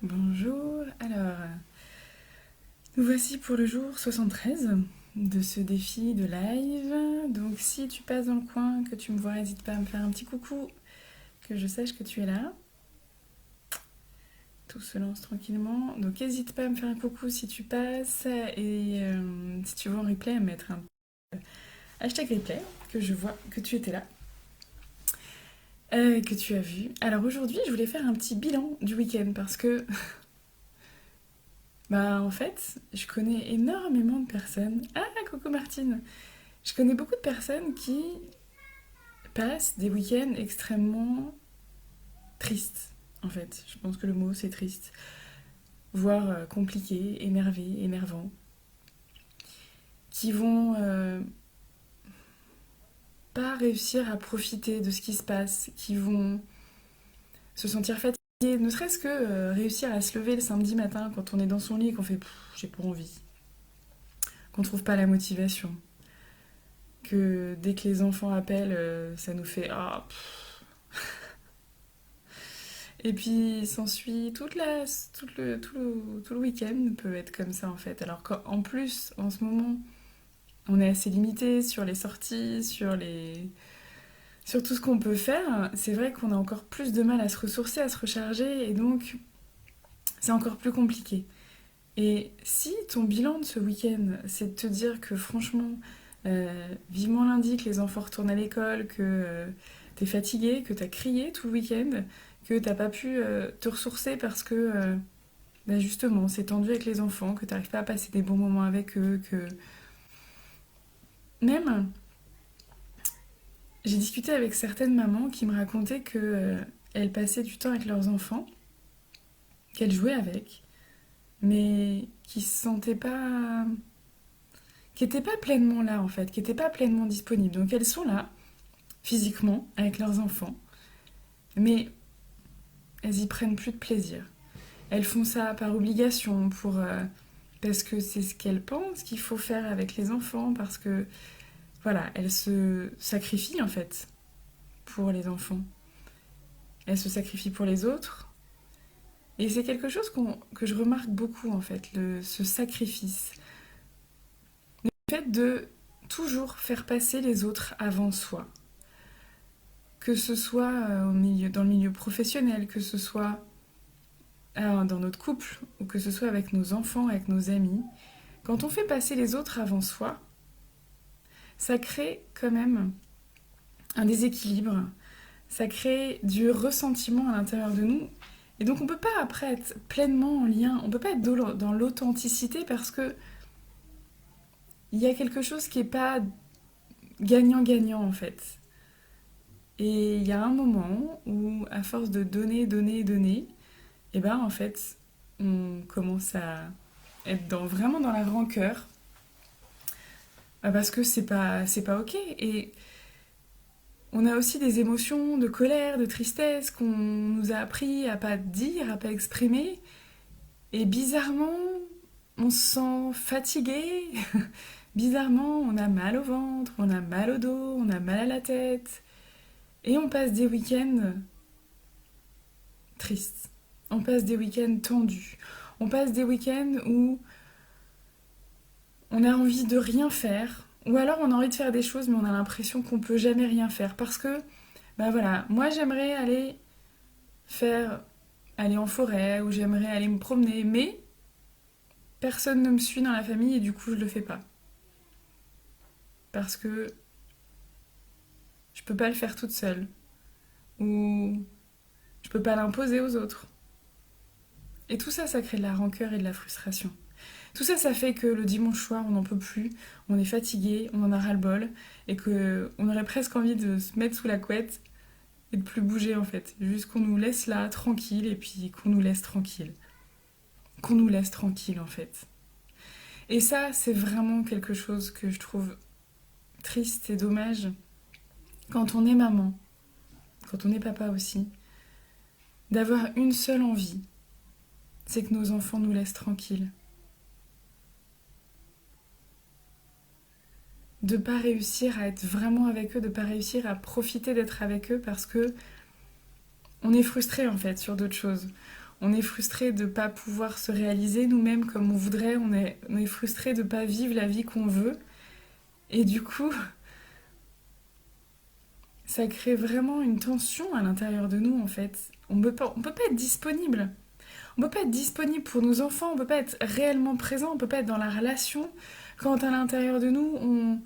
Bonjour, alors nous voici pour le jour 73 de ce défi de live. Donc si tu passes dans le coin, que tu me vois, n'hésite pas à me faire un petit coucou, que je sache que tu es là. Tout se lance tranquillement. Donc n'hésite pas à me faire un coucou si tu passes et si tu vois en replay, à mettre un hashtag replay, que je vois que tu étais là. Que tu as vu. Alors aujourd'hui, je voulais faire un petit bilan du week-end parce que en fait, je connais énormément de personnes. Ah, coucou Martine! Je connais beaucoup de personnes qui passent des week-ends extrêmement tristes, en fait. Je pense que le mot c'est triste. Voire compliqué, énervé, énervant. Qui vont pas réussir à profiter de ce qui se passe. Qui vont se sentir fatigués. Ne serait-ce que réussir à se lever le samedi matin quand on est dans son lit et qu'on fait j'ai pas envie. Qu'on trouve pas la motivation. Que dès que les enfants appellent, ça nous fait ah. Et puis s'ensuit tout le week-end peut être comme ça en fait. Alors qu'en plus, en ce moment, on est assez limité sur les sorties, sur tout ce qu'on peut faire. C'est vrai qu'on a encore plus de mal à se ressourcer, à se recharger, et donc c'est encore plus compliqué. Et si ton bilan de ce week-end, c'est de te dire que franchement, vivement lundi, que les enfants retournent à l'école, que t'es fatigué, que t'as crié tout le week-end, que t'as pas pu te ressourcer parce que justement c'est tendu avec les enfants, que t'arrives pas à passer des bons moments avec eux, que même j'ai discuté avec certaines mamans qui me racontaient que elles passaient du temps avec leurs enfants, qu'elles jouaient avec, mais qui se sentaient pas, qui étaient pas pleinement là en fait, qui étaient pas pleinement disponibles. Donc elles sont là physiquement avec leurs enfants, mais elles y prennent plus de plaisir. Elles font ça par obligation, parce que c'est ce qu'elles pensent qu'il faut faire avec les enfants, parce que voilà, elles se sacrifient en fait pour les enfants. Elles se sacrifient pour les autres. Et c'est quelque chose que je remarque beaucoup en fait, ce sacrifice. Le fait de toujours faire passer les autres avant soi. Que ce soit dans le milieu professionnel, que ce soit dans notre couple, ou que ce soit avec nos enfants, avec nos amis. Quand on fait passer les autres avant soi, ça crée quand même un déséquilibre, ça crée du ressentiment à l'intérieur de nous. Et donc on peut pas après être pleinement en lien, on peut pas être dans l'authenticité parce que il y a quelque chose qui est pas gagnant-gagnant en fait. Et il y a un moment où, à force de donner, donner, donner, et ben en fait, on commence à être vraiment dans la rancœur parce que c'est pas ok. Et on a aussi des émotions de colère, de tristesse qu'on nous a appris à pas dire, à pas exprimer. Et bizarrement, on se sent fatigué. Bizarrement, on a mal au ventre, on a mal au dos, on a mal à la tête. Et on passe des week-ends tristes. On passe des week-ends tendus. On passe des week-ends où on a envie de rien faire. Ou alors on a envie de faire des choses, mais on a l'impression qu'on peut jamais rien faire. Parce que, voilà, moi j'aimerais aller en forêt, ou j'aimerais aller me promener, mais personne ne me suit dans la famille et du coup je le fais pas. Parce que je peux pas le faire toute seule. Ou je peux pas l'imposer aux autres. Et tout ça, ça crée de la rancœur et de la frustration. Tout ça, ça fait que le dimanche soir, on n'en peut plus, on est fatigué, on en a ras-le-bol, et qu'on aurait presque envie de se mettre sous la couette et de plus bouger en fait. Juste qu'on nous laisse là, tranquille, et puis qu'on nous laisse tranquille. Qu'on nous laisse tranquille en fait. Et ça, c'est vraiment quelque chose que je trouve triste et dommage quand on est maman, quand on est papa aussi, d'avoir une seule envie, c'est que nos enfants nous laissent tranquilles. De pas réussir à être vraiment avec eux, de pas réussir à profiter d'être avec eux parce que on est frustré en fait sur d'autres choses. on est frustré de ne pas pouvoir se réaliser nous-mêmes comme on voudrait, on est frustré de ne pas vivre la vie qu'on veut. Et du coup, ça crée vraiment une tension à l'intérieur de nous en fait. On peut pas être disponible. On peut pas être disponible pour nos enfants, on peut pas être réellement présent, on peut pas être dans la relation quand à l'intérieur de nous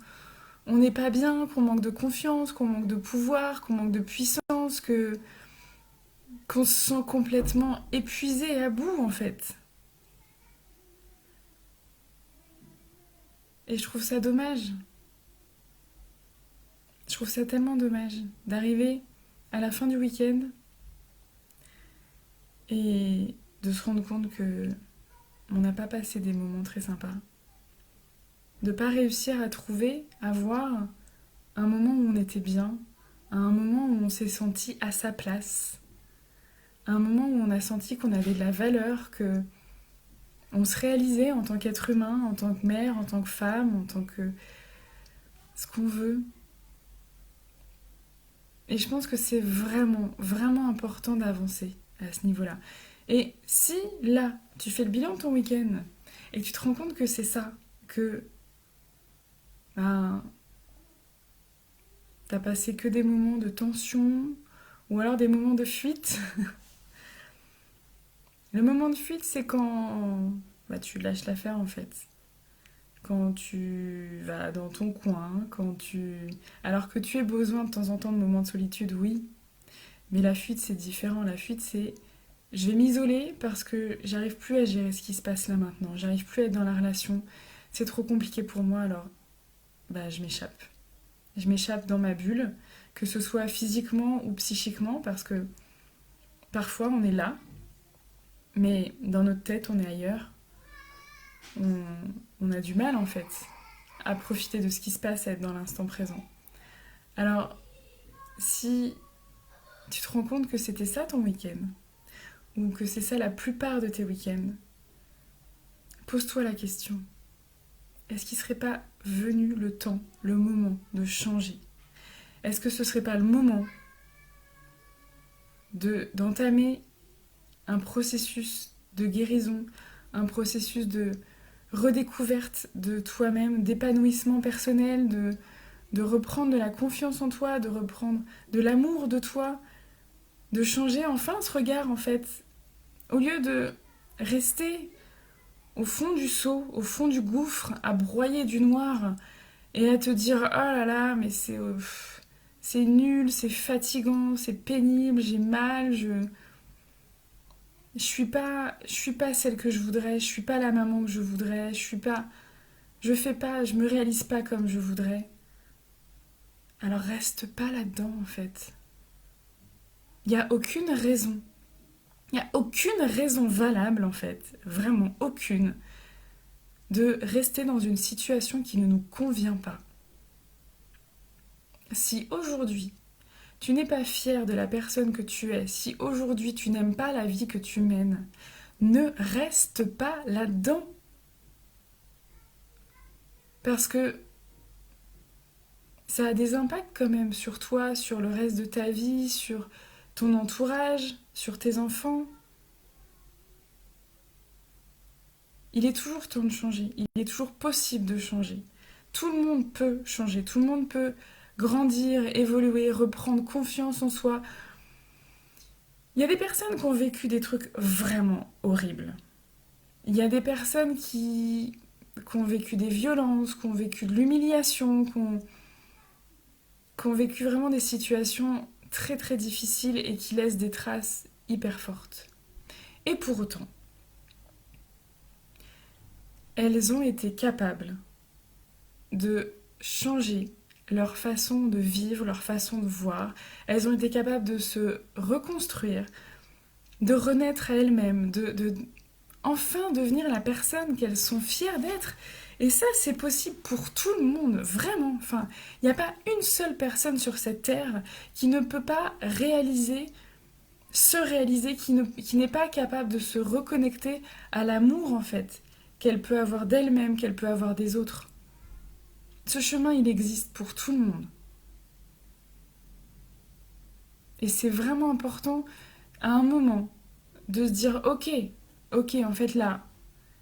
on n'est pas bien, qu'on manque de confiance, qu'on manque de pouvoir, qu'on manque de puissance, qu'on se sent complètement épuisé et à bout en fait. Et je trouve ça dommage. Je trouve ça tellement dommage d'arriver à la fin du week-end et de se rendre compte que on n'a pas passé des moments très sympas. De pas réussir à trouver, à voir un moment où on était bien, un moment où on s'est senti à sa place, un moment où on a senti qu'on avait de la valeur, que on se réalisait en tant qu'être humain, en tant que mère, en tant que femme, en tant que ce qu'on veut. Et je pense que c'est vraiment, vraiment important d'avancer à ce niveau-là. Et si là, tu fais le bilan de ton week-end et que tu te rends compte que c'est ça, que ben, t'as passé que des moments de tension ou alors des moments de fuite. Le moment de fuite, c'est quand bah, tu lâches l'affaire en fait. Quand tu vas dans ton coin, quand tu... Alors que tu aies besoin de temps en temps de moments de solitude, oui. Mais la fuite, c'est différent. La fuite, c'est... Je vais m'isoler parce que j'arrive plus à gérer ce qui se passe là maintenant. J'arrive plus à être dans la relation. C'est trop compliqué pour moi, alors bah, je m'échappe. Je m'échappe dans ma bulle, que ce soit physiquement ou psychiquement, parce que parfois on est là, mais dans notre tête on est ailleurs. On, on a du mal en fait à profiter de ce qui se passe, à être dans l'instant présent. Alors, si tu te rends compte que c'était ça ton week-end, ou que c'est ça la plupart de tes week-ends, pose-toi la question. Est-ce qu'il ne serait pas venu le temps, le moment de changer? Est-ce que ce ne serait pas le moment d'entamer un processus de guérison, un processus de redécouverte de toi-même, d'épanouissement personnel, de reprendre de la confiance en toi, de reprendre de l'amour de toi, de changer enfin ce regard en fait, au lieu de rester au fond du seau, au fond du gouffre, à broyer du noir et à te dire oh là là, mais c'est nul, c'est fatigant, c'est pénible, j'ai mal, je suis pas celle que je voudrais, je suis pas la maman que je voudrais, je me réalise pas comme je voudrais. Alors reste pas là-dedans en fait. Il y a aucune raison. Il y a aucune raison valable en fait, vraiment aucune, de rester dans une situation qui ne nous convient pas. Si aujourd'hui tu n'es pas fier de la personne que tu es, si aujourd'hui tu n'aimes pas la vie que tu mènes, ne reste pas là-dedans. Parce que ça a des impacts quand même sur toi, sur le reste de ta vie, sur ton entourage, sur tes enfants. Il est toujours temps de changer, il est toujours possible de changer. Tout le monde peut changer, tout le monde peut grandir, évoluer, reprendre confiance en soi. Il y a des personnes qui ont vécu des trucs vraiment horribles. Il y a des personnes qui ont vécu des violences, qui ont vécu de l'humiliation, qui ont vécu vraiment des situations très très difficiles et qui laissent des traces hyper fortes. Et pour autant, elles ont été capables de changer leur façon de vivre, leur façon de voir. Elles ont été capables de se reconstruire, de renaître à elles-mêmes, de enfin devenir la personne qu'elles sont fières d'être. Et ça, c'est possible pour tout le monde, vraiment. Enfin, il n'y a pas une seule personne sur cette terre qui ne peut pas se réaliser, qui n'est pas capable de se reconnecter à l'amour, en fait, qu'elle peut avoir d'elle-même, qu'elle peut avoir des autres. Ce chemin, il existe pour tout le monde. Et c'est vraiment important, à un moment, de se dire ok, en fait là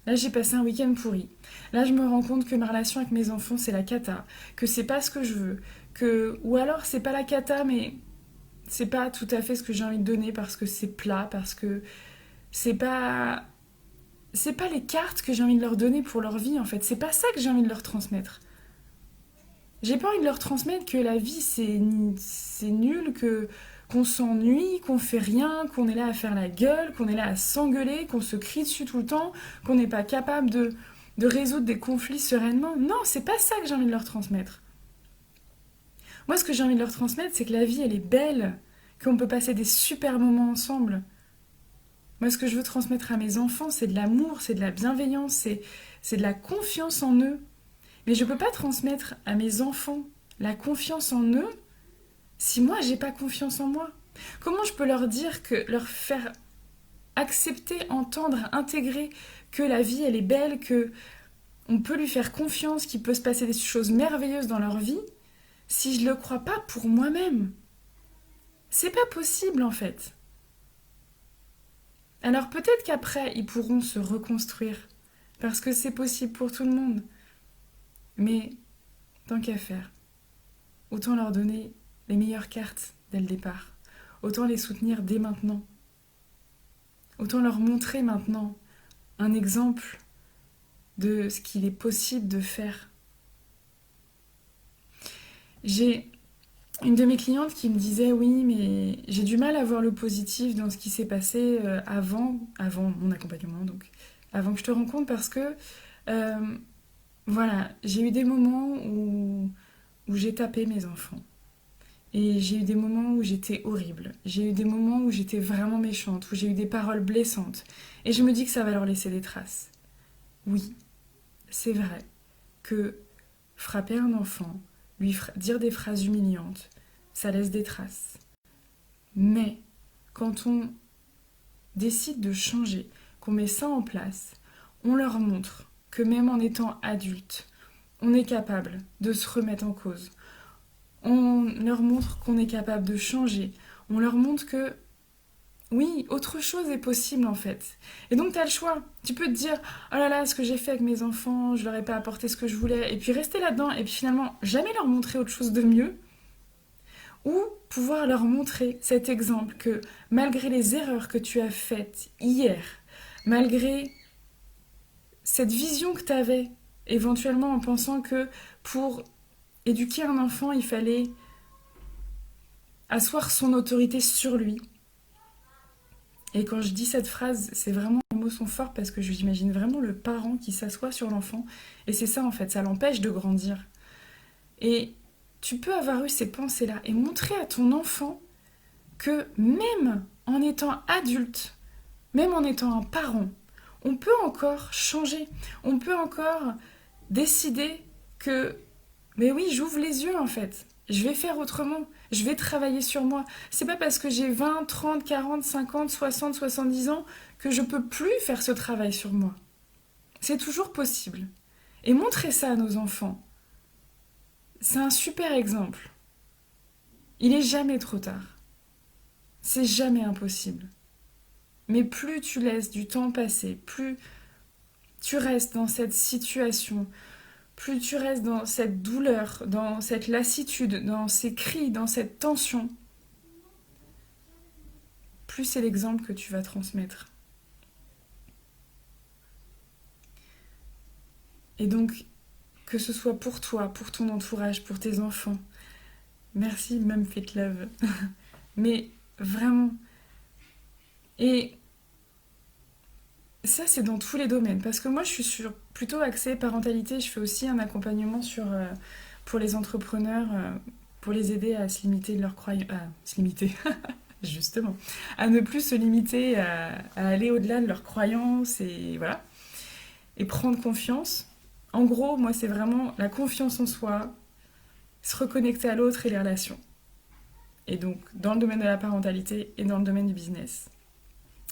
j'ai passé un week-end pourri. Là je me rends compte que ma relation avec mes enfants c'est la cata, que c'est pas ce que je veux, ou alors c'est pas la cata mais c'est pas tout à fait ce que j'ai envie de donner parce que c'est plat, parce que c'est pas c'est pas les cartes que j'ai envie de leur donner pour leur vie en fait, c'est pas ça que j'ai envie de leur transmettre. J'ai pas envie de leur transmettre que la vie c'est nul, que qu'on s'ennuie, qu'on fait rien, qu'on est là à faire la gueule, qu'on est là à s'engueuler, qu'on se crie dessus tout le temps, qu'on n'est pas capable de résoudre des conflits sereinement. Non, c'est pas ça que j'ai envie de leur transmettre. Moi, ce que j'ai envie de leur transmettre, c'est que la vie, elle est belle, qu'on peut passer des super moments ensemble. Moi, ce que je veux transmettre à mes enfants, c'est de l'amour, c'est de la bienveillance, c'est de la confiance en eux. Mais je peux pas transmettre à mes enfants la confiance en eux si moi j'ai pas confiance en moi. Comment je peux leur dire leur faire accepter, entendre, intégrer que la vie elle est belle, que on peut lui faire confiance, qu'il peut se passer des choses merveilleuses dans leur vie, si je le crois pas pour moi-même? C'est pas possible en fait. Alors peut-être qu'après ils pourront se reconstruire, parce que c'est possible pour tout le monde. Mais tant qu'à faire, autant leur donner les meilleures cartes dès le départ. Autant les soutenir dès maintenant. Autant leur montrer maintenant un exemple de ce qu'il est possible de faire. J'ai une de mes clientes qui me disait oui, mais j'ai du mal à voir le positif dans ce qui s'est passé avant mon accompagnement, donc avant que je te rencontre, parce que euh, voilà, j'ai eu des moments où j'ai tapé mes enfants. Et j'ai eu des moments où j'étais horrible. J'ai eu des moments où j'étais vraiment méchante, où j'ai eu des paroles blessantes. Et je me dis que ça va leur laisser des traces. Oui, c'est vrai que frapper un enfant, dire des phrases humiliantes, ça laisse des traces. Mais quand on décide de changer, qu'on met ça en place, on leur montre que même en étant adulte, on est capable de se remettre en cause. On leur montre qu'on est capable de changer. On leur montre que, oui, autre chose est possible en fait. Et donc tu as le choix. Tu peux te dire, oh là là, ce que j'ai fait avec mes enfants, je leur ai pas apporté ce que je voulais, et puis rester là-dedans, et puis finalement jamais leur montrer autre chose de mieux. Ou pouvoir leur montrer cet exemple que malgré les erreurs que tu as faites hier, malgré cette vision que tu avais, éventuellement en pensant que pour éduquer un enfant, il fallait asseoir son autorité sur lui. Et quand je dis cette phrase, c'est vraiment, les mots sont forts parce que j'imagine vraiment le parent qui s'assoit sur l'enfant. Et c'est ça en fait, ça l'empêche de grandir. Et tu peux avoir eu ces pensées-là et montrer à ton enfant que même en étant adulte, même en étant un parent, on peut encore changer. On peut encore décider que, mais oui, j'ouvre les yeux en fait. Je vais faire autrement. Je vais travailler sur moi. C'est pas parce que j'ai 20, 30, 40, 50, 60, 70 ans que je peux plus faire ce travail sur moi. C'est toujours possible. Et montrer ça à nos enfants, c'est un super exemple. Il est jamais trop tard. C'est jamais impossible. Mais plus tu laisses du temps passer, plus tu restes dans cette situation, plus tu restes dans cette douleur, dans cette lassitude, dans ces cris, dans cette tension, plus c'est l'exemple que tu vas transmettre. Et donc, que ce soit pour toi, pour ton entourage, pour tes enfants, merci, même Fit Love. Mais vraiment. Et ça, c'est dans tous les domaines. Parce que moi, je suis plutôt axée parentalité. Je fais aussi un accompagnement pour les entrepreneurs, pour les aider à se limiter de leurs croyances. À se limiter, justement. À ne plus se limiter à aller au-delà de leurs croyances et voilà. Et prendre confiance. En gros, moi, c'est vraiment la confiance en soi, se reconnecter à l'autre et les relations. Et donc, dans le domaine de la parentalité et dans le domaine du business.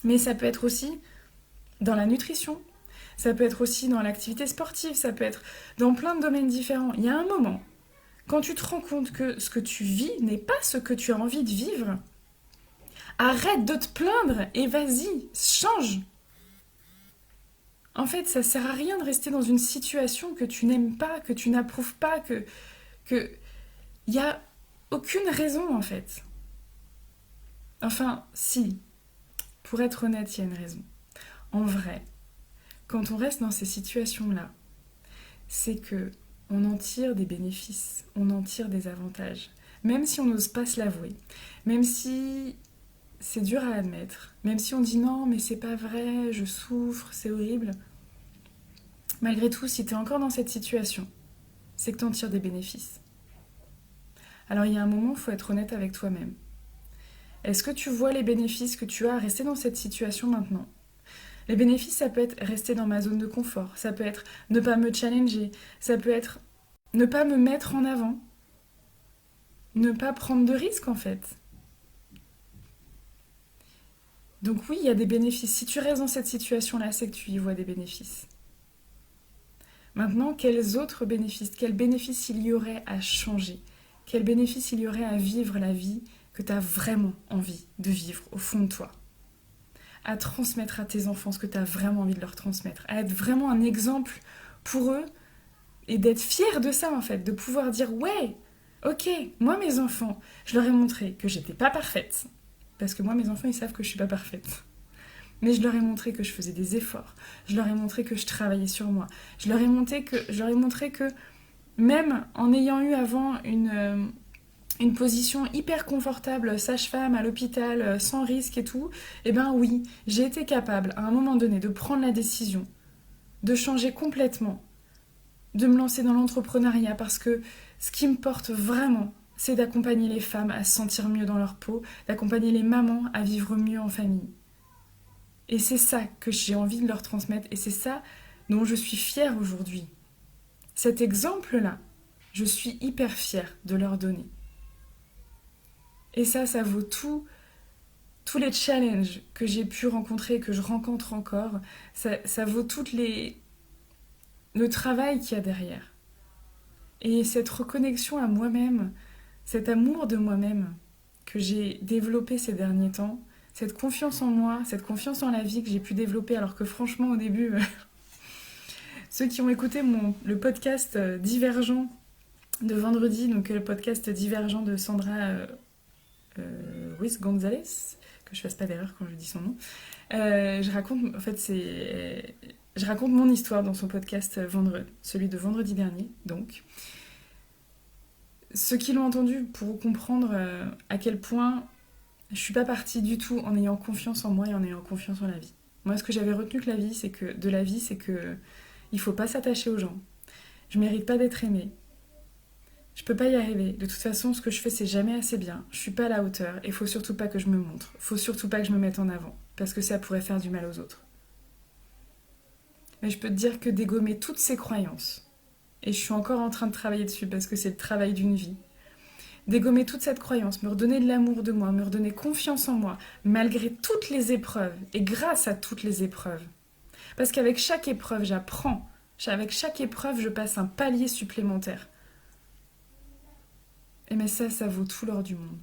Mais ça peut être aussi dans la nutrition, ça peut être aussi dans l'activité sportive, ça peut être dans plein de domaines différents. Il y a un moment, quand tu te rends compte que ce que tu vis n'est pas ce que tu as envie de vivre, Arrête de te plaindre et vas-y, change. En fait, ça sert à rien de rester dans une situation que tu n'aimes pas, que tu n'approuves pas, que y a aucune raison en fait. Enfin, si, pour être honnête, il y a une raison. En vrai, quand on reste dans ces situations-là, c'est que on en tire des bénéfices, on en tire des avantages, même si on n'ose pas se l'avouer, même si c'est dur à admettre, même si on dit non, mais c'est pas vrai, je souffre, c'est horrible. Malgré tout, si t'es encore dans cette situation, c'est que t'en tires des bénéfices. Alors il y a un moment, il faut être honnête avec toi-même. Est-ce que tu vois les bénéfices que tu as à rester dans cette situation maintenant? Les bénéfices, ça peut être rester dans ma zone de confort, ça peut être ne pas me challenger, ça peut être ne pas me mettre en avant, ne pas prendre de risques en fait. Donc oui, il y a des bénéfices. Si tu restes dans cette situation-là, c'est que tu y vois des bénéfices. Maintenant, quels autres bénéfices, quels bénéfices il y aurait à changer? Quels bénéfices il y aurait à vivre la vie que tu as vraiment envie de vivre au fond de toi? À transmettre à tes enfants ce que tu as vraiment envie de leur transmettre, à être vraiment un exemple pour eux et d'être fier de ça en fait, de pouvoir dire ouais, ok, moi mes enfants, je leur ai montré que j'étais pas parfaite, parce que moi mes enfants ils savent que je suis pas parfaite. Mais je leur ai montré que je faisais des efforts, je leur ai montré que je travaillais sur moi, je leur ai montré que même en ayant eu avant une position hyper confortable, sage-femme à l'hôpital, sans risque et tout, eh ben oui, j'ai été capable à un moment donné de prendre la décision, de changer complètement, de me lancer dans l'entrepreneuriat parce que ce qui me porte vraiment, c'est d'accompagner les femmes à se sentir mieux dans leur peau, d'accompagner les mamans à vivre mieux en famille. Et c'est ça que j'ai envie de leur transmettre et c'est ça dont je suis fière aujourd'hui. Cet exemple-là, je suis hyper fière de leur donner. Et ça vaut tous les challenges que j'ai pu rencontrer, que je rencontre encore. Ça vaut le travail qu'il y a derrière. Et cette reconnexion à moi-même, cet amour de moi-même que j'ai développé ces derniers temps, cette confiance en moi, cette confiance en la vie que j'ai pu développer alors que franchement au début, ceux qui ont écouté le podcast Divergent de vendredi, donc le podcast Divergent de Sandra Ruiz Gonzalez, que je fasse pas d'erreur quand je dis son nom, je raconte mon histoire dans son podcast celui de vendredi dernier, donc. Ceux qui l'ont entendu pourront comprendre à quel point je suis pas partie du tout en ayant confiance en moi et en ayant confiance en la vie. Moi, ce que j'avais retenu de la vie, c'est que il faut pas s'attacher aux gens. Je mérite pas d'être aimée. Je peux pas y arriver. De toute façon, ce que je fais, c'est jamais assez bien. Je suis pas à la hauteur et faut surtout pas que je me montre. Faut surtout pas que je me mette en avant parce que ça pourrait faire du mal aux autres. Mais je peux te dire que dégommer toutes ces croyances, et je suis encore en train de travailler dessus parce que c'est le travail d'une vie. Dégommer toute cette croyance, me redonner de l'amour de moi, me redonner confiance en moi, malgré toutes les épreuves et grâce à toutes les épreuves. Parce qu'avec chaque épreuve, j'apprends. Avec chaque épreuve, je passe un palier supplémentaire. Et mais ça vaut tout l'or du monde.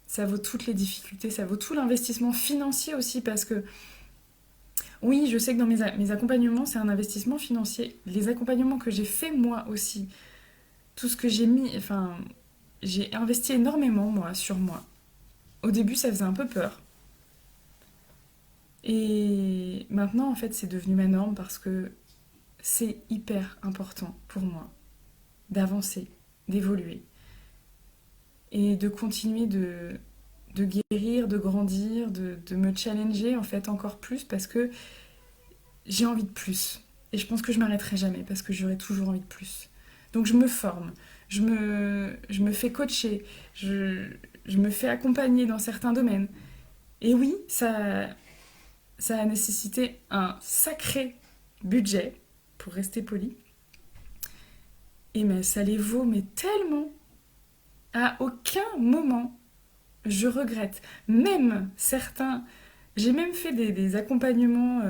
Ça vaut toutes les difficultés, ça vaut tout l'investissement financier aussi parce que oui, je sais que dans mes accompagnements, c'est un investissement financier. Les accompagnements que j'ai fait moi aussi, tout ce que j'ai mis, enfin, j'ai investi énormément moi sur moi. Au début, ça faisait un peu peur. Et maintenant, en fait, c'est devenu ma norme parce que c'est hyper important pour moi d'avancer, d'évoluer et de continuer de guérir, de grandir, de me challenger en fait encore plus parce que j'ai envie de plus. Et je pense que je m'arrêterai jamais parce que j'aurai toujours envie de plus. Donc je me forme, je me fais coacher, je me fais accompagner dans certains domaines. Et oui, ça a nécessité un sacré budget, pour rester poli. Et mais ça les vaut, mais tellement. À aucun moment, je regrette. Même certains... J'ai même fait des accompagnements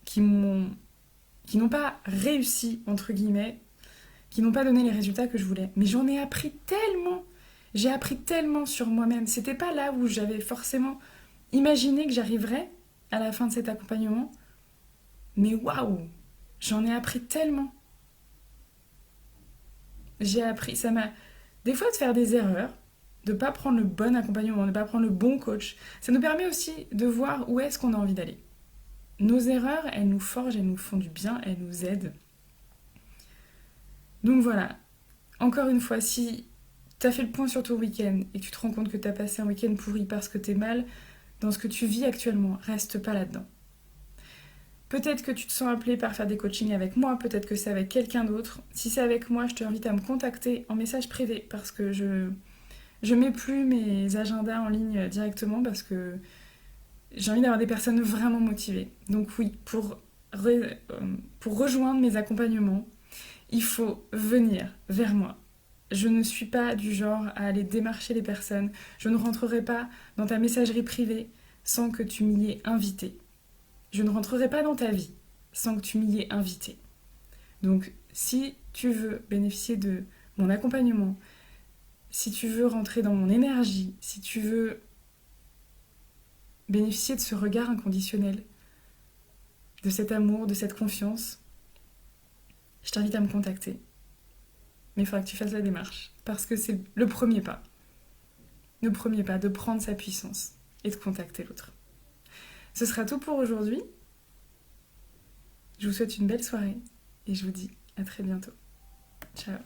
qui n'ont pas réussi, entre guillemets, qui n'ont pas donné les résultats que je voulais. Mais j'en ai appris tellement. J'ai appris tellement sur moi-même. C'était pas là où j'avais forcément imaginé que j'arriverais à la fin de cet accompagnement. Mais waouh, j'en ai appris tellement. J'ai appris, ça m'a... Des fois de faire des erreurs, de pas prendre le bon accompagnement, de pas prendre le bon coach, ça nous permet aussi de voir où est-ce qu'on a envie d'aller. Nos erreurs, elles nous forgent, elles nous font du bien, elles nous aident. Donc voilà, encore une fois, si t'as fait le point sur ton week-end et que tu te rends compte que t'as passé un week-end pourri parce que t'es mal dans ce que tu vis actuellement, reste pas là-dedans. Peut-être que tu te sens appelé par faire des coachings avec moi, peut-être que c'est avec quelqu'un d'autre. Si c'est avec moi, je t'invite à me contacter en message privé parce que je mets plus mes agendas en ligne directement parce que j'ai envie d'avoir des personnes vraiment motivées. Donc oui, pour rejoindre mes accompagnements, il faut venir vers moi. Je ne suis pas du genre à aller démarcher les personnes. Je ne rentrerai pas dans ta messagerie privée sans que tu m'y aies invité. Je ne rentrerai pas dans ta vie sans que tu m'y aies invité. Donc, si tu veux bénéficier de mon accompagnement, si tu veux rentrer dans mon énergie, si tu veux bénéficier de ce regard inconditionnel, de cet amour, de cette confiance, je t'invite à me contacter. Mais il faudra que tu fasses la démarche, parce que c'est le premier pas. Le premier pas, de prendre sa puissance et de contacter l'autre. Ce sera tout pour aujourd'hui. Je vous souhaite une belle soirée et je vous dis à très bientôt. Ciao.